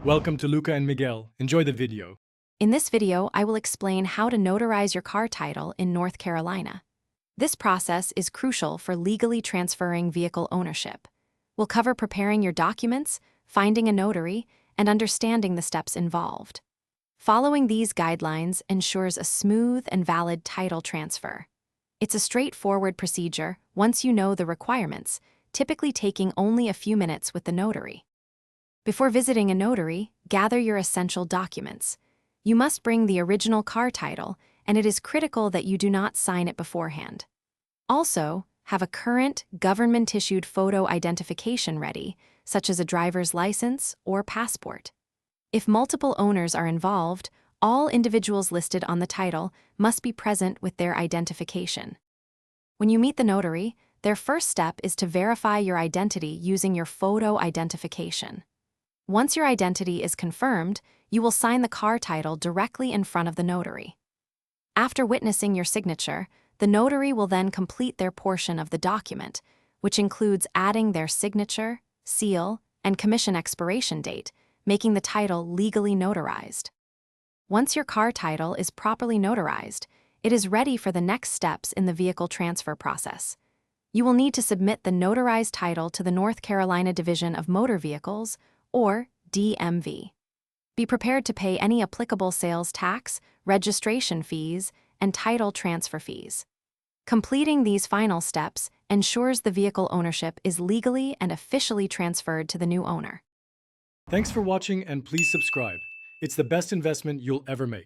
Welcome to Luca and Miguel. Enjoy the video. In this video, I will explain how to notarize your car title in North Carolina. This process is crucial for legally transferring vehicle ownership. We'll cover preparing your documents, finding a notary, and understanding the steps involved. Following these guidelines ensures a smooth and valid title transfer. It's a straightforward procedure once you know the requirements, typically taking only a few minutes with the notary. Before visiting a notary, gather your essential documents. You must bring the original car title, and it is critical that you do not sign it beforehand. Also, have a current, government-issued photo identification ready, such as a driver's license or passport. If multiple owners are involved, all individuals listed on the title must be present with their identification. When you meet the notary, their first step is to verify your identity using your photo identification. Once your identity is confirmed, you will sign the car title directly in front of the notary. After witnessing your signature, the notary will then complete their portion of the document, which includes adding their signature, seal, and commission expiration date, making the title legally notarized. Once your car title is properly notarized, it is ready for the next steps in the vehicle transfer process. You will need to submit the notarized title to the North Carolina Division of Motor Vehicles, or DMV. Be prepared to pay any applicable sales tax, registration fees, and title transfer fees. Completing these final steps ensures the vehicle ownership is legally and officially transferred to the new owner. Thanks for watching and please subscribe. It's the best investment you'll ever make.